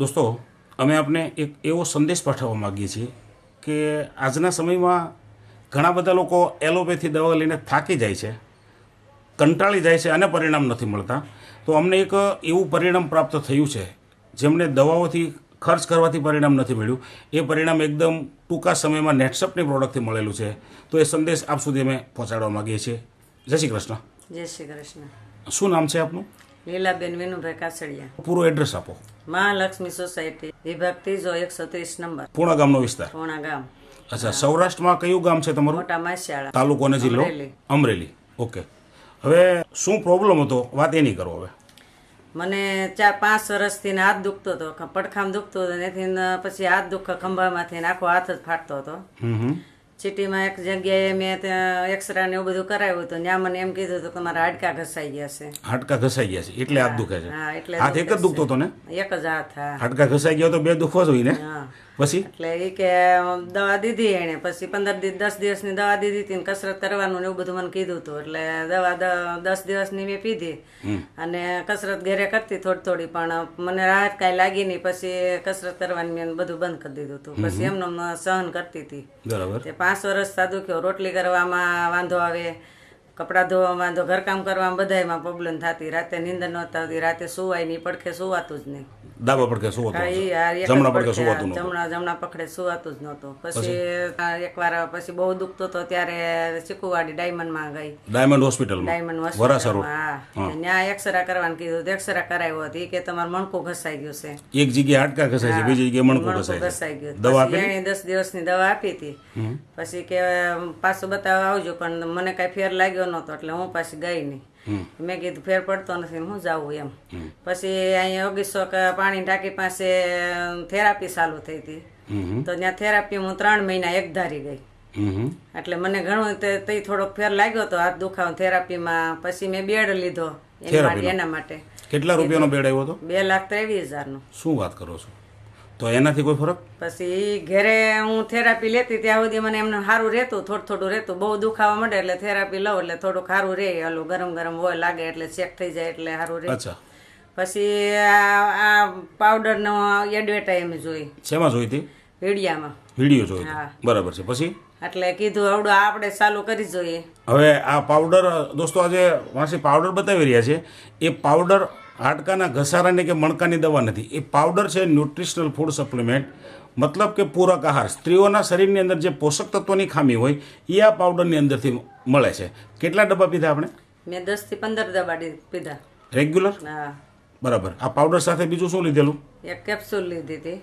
દોસ્તો, અમે આપને એક એવો સંદેશ પાઠવવા માગીએ છીએ કે આજના સમયમાં ઘણા બધા લોકો એલોપેથી દવા લઈને થાકી જાય છે, કંટાળી જાય છે અને પરિણામ નથી મળતા. તો અમને એક એવું પરિણામ પ્રાપ્ત થયું છે જેમને દવાઓથી ખર્ચ કરવાથી પરિણામ નથી મળ્યું. એ પરિણામ એકદમ ટૂંકા સમયમાં નેટસપની પ્રોડક્ટથી મળેલું છે. તો એ સંદેશ આપ સુધી અમે પહોંચાડવા માગીએ છીએ. જય શ્રી કૃષ્ણ. જય શ્રી કૃષ્ણ. શું નામ છે આપનું? લીલાબેન વિનુભાઈ કાસડિયા. પૂરું એડ્રેસ આપો. મહાલક્ષ્મી સોસાયટી, વિભાગ 3 130 નંબર, પૂર્ણ ગામનો વિસ્તાર. પૂર્ણા ગામ. અચ્છા, સૌરાષ્ટ્રમાં કયું ગામ છે તમારું? મોટા માસિયાળા, તાલુકો અને જિલ્લો? અમરેલી. અમરેલી. ઓકે. હવે શું પ્રોબ્લેમ હતો વાત એની કરો. હવે મને 4-5 વર્ષથી ને હાથ દુખતો હતો, પડખામ દુખતો હતો, એથી પછી હાથ દુખા ખંભામાંથી ને આખો હાથ જ ફાટતો હતો. સિટીમાં એક જગ્યાએ મેં ત્યાં એક્સરે ને એવું બધું કરાવ્યું હતું. ત્યાં મને એમ કીધું હતું કે તમારા હાડકા ઘસાઈ ગયા છે. હાડકા ઘસાઈ ગયા છે એટલે હાથ દુખે છે? હા, એટલે હાથ એક જ દુખતો હતો ને? એક જ હાથ. હા, હાડકા ઘસાઈ ગયા તો બે દુખવા જોઈએ ને? હા. પછી એટલે એ કે દવા દીધી એને, પછી 10 દિવસની દવા દીધી હતી, કસરત કરવાનું ને એવું બધું મને કીધું હતું. એટલે દવા 10 દિવસની મેં પીધી અને કસરત ઘરે કરતી થોડી, પણ મને રાહત કાંઈ લાગી નહીં. પછી કસરત કરવાની મેં બધું બંધ કરી દીધું હતું. પછી એમનો સહન કરતી હતી. બરાબર. તે 5 વર્ષ સાદું થયો. રોટલી કરવામાં વાંધો આવે, કપડાં ધોવામાં વાંધો, ઘરકામ કરવામાં બધાયમાં પ્રોબ્લેમ થતી. રાતે નીંદર નહોતી આવતી, રાતે સુવાય નહીં, પડખે સુવાતું જ નહીં. ડાબા પડખે સુવાતું? હા, એક જ જમણા પડખે પડખે, સુવાતું નહોતું? જમણા પકડે સુવાતું જ નહોતું. પછી એકવાર પછી બહુ દુખતો હતો ત્યારે ચીકુવાડી ડાયમંડમાં ગઈ. ડાયમંડ હોસ્પિટલમાં? ડાયમંડ વરાસર રોડ. હા, ત્યાં એક્સરા કરવાનું કીધું. એક્સરા કરાવ્યો હતી કે તમારું મણકું ઘસાઈ ગયું છે. એક જગ્યાએ હાડકા ઘસાય છે, બીજી જગ્યાએ મણકું ઘસાય ઘસાઈ છે. ગયું. દવા પછી એણે 10 દિવસની દવા આપી હતી. પછી કે પાછું બતાવવા આવજો, પણ મને કઈ ફેર લાગ્યો નહોતો એટલે હું પાછી ગઈ નહીં. મેં કીધું ફેર પડતો નથી, હું જાઉં એમ. પછી અહીંયા ઓગીસો પાણી ટાંકી પાસે થેરાપી ચાલુ થઈ હતી. તો ત્યાં થેરાપી હું 3 મહિના એકધારી ગઈ. એટલે મને ઘણું તે થોડોક ફેર લાગ્યો હતો હાથ દુખાવો થેરાપીમાં. પછી મેં બેડ લીધો એના માટે. કેટલા રૂપિયાનો બેડ આવ્યો હતો? 2,23,000 નો. શું વાત કરો છો? તો એનાથી કોઈ ફરક? પછી ઘરે હું થેરાપી લેતી ત્યાં સુધી મને એમને સારું રહેતું, થોડું રહેતું. બહુ દુખાવા માંડે એટલે થેરાપી લઉં એટલે થોડું સારું રહે. હલું ગરમ હોય લાગે એટલે ચેક થઈ જાય એટલે સારું રહે. અચ્છા. પછી આ પાવડરનો એડવર્ટાઈઝ એમ જોઈ. શેમાં જોઈ હતી? વિડીયામાં. વિડીયો જોઈ? હા. બરાબર છે. પછી એટલે કીધું આવડું આપણે ચાલુ કરી જોઈએ. હવે આ પાવડર દોસ્તો આજે વાંસી પાવડર બતાવી રહ્યા છે. એ પાવડર હાડકાના ઘસારાની કે મણકાની દવા નથી. એ પાવડર છે ન્યુટ્રિશનલ ફૂડ સપ્લિમેન્ટ, મતલબ કે પૂરક આહાર. સ્ત્રીઓના શરીરની અંદર જે પોષક તત્વોની ખામી હોય એ આ પાવડરની અંદરથી મળે છે. કેટલા ડબ્બા પીધા આપણે? મેં 10 થી 15 દવા પીધા રેગ્યુલર? હા. બરાબર. આ પાવડર સાથે બીજું શું લીધેલું? એક કેપ્સ્યુલ લીધી હતી.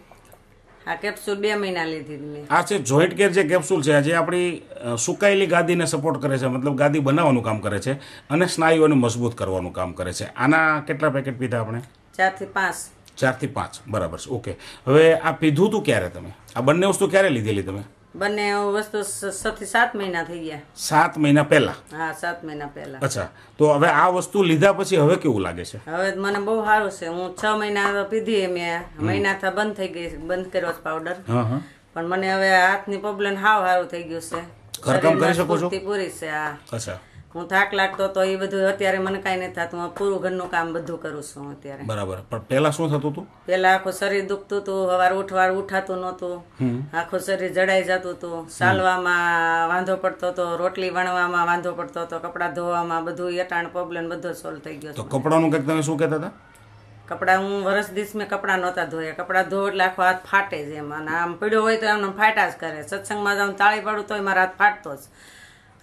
આ કેપ્સ્યુલ 2 મહિના લીધી હતી મેં. આ છે જોઈન્ટ કેર જે કેપ્સ્યુલ છે, જે આપણી સુકાયેલી ગાદીને સપોર્ટ કરે છે, મતલબ ગાદી બનાવવાનું કામ કરે છે અને સ્નાયુઓને મજબૂત કરવાનું કામ કરે છે. આના કેટલા પેકેટ પીધા આપણે? 4 થી 5. 4 થી 5. બરાબર છે. ઓકે. હવે આ પીધું તું ક્યારે તમે? આ બંને વસ્તુ ક્યારે લીધેલી તમે? બંને વસ્તુ 6 થી 7 મહિના થઈ ગયા. 7 મહિના પહેલા? હા, 7 મહિના પહેલા. અચ્છા. તો હવે આ વસ્તુ લીધા પછી હવે કેવું લાગે છે? હવે મને બહુ સારું છે. હું 6 મહિના પીધી, મેં મહિનાથી બંધ થઈ ગઈ, બંધ કર્યો છે પાવડર. પણ મને હવે હાથની પ્રોબ્લેમ સારું થઈ ગયું છે. ઘરકામ કરી શકો છો? પૂરી છે. હા. અચ્છા. હું થાક લાગતો તો એ બધું અત્યારે મને કાંઈ નથી થતું. હું પૂરું ઘરનું કામ બધું કરું છું અત્યારે. બરાબર. પણ પહેલા શું થતું હતું? પહેલા આખું શરીર દુખતું હતું, સવાર ઉઠાતું નહોતું, આખું શરીર જડાઈ જતું હતું, ચાલવામાં વાંધો પડતો હતો, રોટલી વણવામાં વાંધો પડતો હતો, કપડાં ધોવામાં, બધું એટાણ પ્રોબ્લેમ બધો સોલ્વ થઈ ગયો. તો કપડાનું કંઈક તમે શું કહેતા હતા? કપડાં હું વર્ષ દિવસ મેં કપડાં નહોતા ધોયા. કપડાં ધો એટલે આખો હાથ ફાટે જ એમ. અને આમ પડ્યો હોય તો એમને ફાટા જ કરે. સત્સંગમાં જાઉં તાળી પાડું તોય મારા હાથ ફાટતો જ.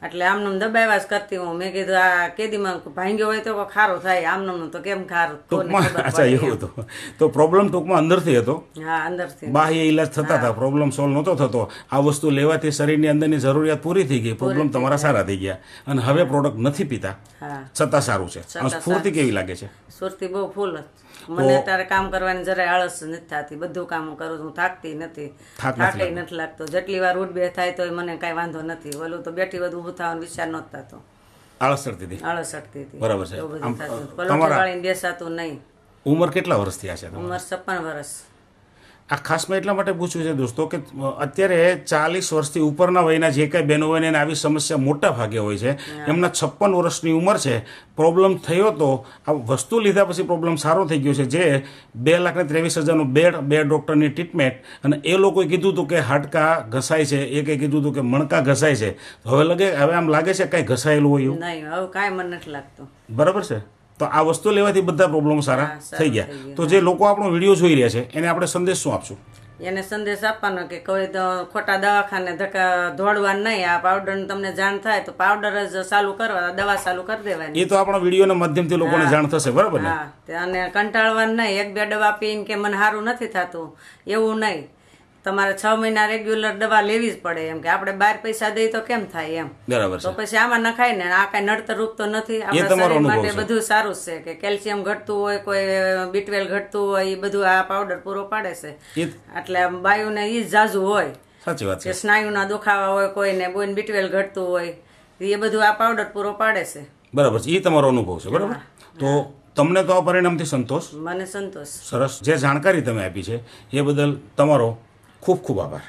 એટલે આમનું દબાવ્યા જ કરતી હું. મેં કીધું આ કેદીમાં ભાંગ્યો હોય તો ખારું થાય, આમનું તો કેમ ખારું? અચ્છા, એવું હતું. તો પ્રોબ્લેમ ટૂંકમાં અંદરથી હતો? હા, અંદરથી. બાહ્ય ઇલાજ થતા હતા, પ્રોબ્લેમ સોલ્વ નહોતો થતો. આ વસ્તુ લેવાથી શરીરની અંદરની જરૂરિયાત પૂરી થઈ ગઈ, પ્રોબ્લેમ તમારા સારા થઈ ગયા અને હવે પ્રોડક્ટ નથી પીતા છતાં સારું છે. સ્ફૂર્તિ કેવી લાગે છે? સ્ફૂર્તિ બહુ ફૂલ. મને અત્યારે કામ કરવાની જરાય આળસ નથી થતી. બધું કામ હું કરું છું, થાકતી નથી, થાકે નથી લાગતો. જેટલી વાર ઉઠ બે થાય તો મને કાંઈ વાંધો નથી. ઓલું તો બેઠી બધું ઊભું થવાનો વિચાર નહોતો થતો. આળસ ચડતી હતી? આળસ ચડતી હતી. બરાબર છે. એવું બધું થતું. પલોઠી વાળીને બેસાતું નહીં. ઉંમર કેટલા વર્ષથી આ છે? ઉંમર 56 વર્ષ. આ ખાસ મેં એટલા માટે પૂછ્યું છે દોસ્તો કે અત્યારે 40 વર્ષથી ઉપરના વયના જે કાંઈ બહેનો હોય ને એને આવી સમસ્યા મોટા ભાગે હોય છે. એમના 56 વર્ષની ઉંમર છે, પ્રોબ્લેમ થયો તો આ વસ્તુ લીધા પછી પ્રોબ્લેમ સારો થઈ ગયો છે, જે 2,23,000નું બેડ, 2 ડૉક્ટરની ટ્રીટમેન્ટ, અને એ લોકોએ કીધું હતું કે હાડકાં ઘસાય છે, એ કંઈ કીધું હતું કે મણકા ઘસાય છે. હવે આમ લાગે છે કાંઈ ઘસાયેલું હોય એવું? નહીં, હવે કાંઈ મને નથી લાગતું. બરાબર છે. તો આ વસ્તુ લેવાથી બધા પ્રોબ્લેમ સારા થઈ ગયા. તો જે લોકો આપણો વિડીયો જોઈ રહ્યા છે એને આપણે સંદેશ શું આપશું? એને સંદેશ આપવાનો કે કોઈ તો ખોટા દવાખાને ધક્કા દોડવાનું નહીં. આ પાવડર તમને જાણ થાય તો પાવડર જ ચાલુ કરવા, દવા ચાલુ કરી દેવાની. એ તો આપણા વિડીયોના માધ્યમથી લોકોને જાણ થશે, બરાબર ને? હા, અને કંટાળવાનું નહીં. 1-2 દવા પીને કે મને સારું નથી થતું એવું નહીં. તમારે 6 મહિના રેગ્યુલર દવા લેવી જ પડે. એમ કે આપણે 12 પૈસા દઈએ તો કેમ થાય એમ. બરાબર તો છે. પછી આમાં નખાય ને. આ કઈ નડતર રૂપ તો નથી. એ આપણા તમારો શરીર અનુભવ માટે છે. બધું સારું છે કે કેલ્શિયમ ઘટતું હોય, કોઈ B12 ઘટતું હોય, એ બધું આ પાવડર પૂરો પાડે છે. એટલે બાયુને ઈ જ જાજુ હોય. સાચી વાત છે. કે સ્નાયુના દુખાવા હોય કોઈને, બોઈને B12 ઘટતું હોય, એ બધું આ પાવડર પૂરો પાડે છે. બરાબર છે. એ તમારો અનુભવ છે, બરાબર? તો તમને તો આ પરિણામથી સંતોષ? મને સંતોષ. સરસ. જે જાણકારી તમે આપી છે એ બદલ તમારો ખૂબ ખૂબ આભાર.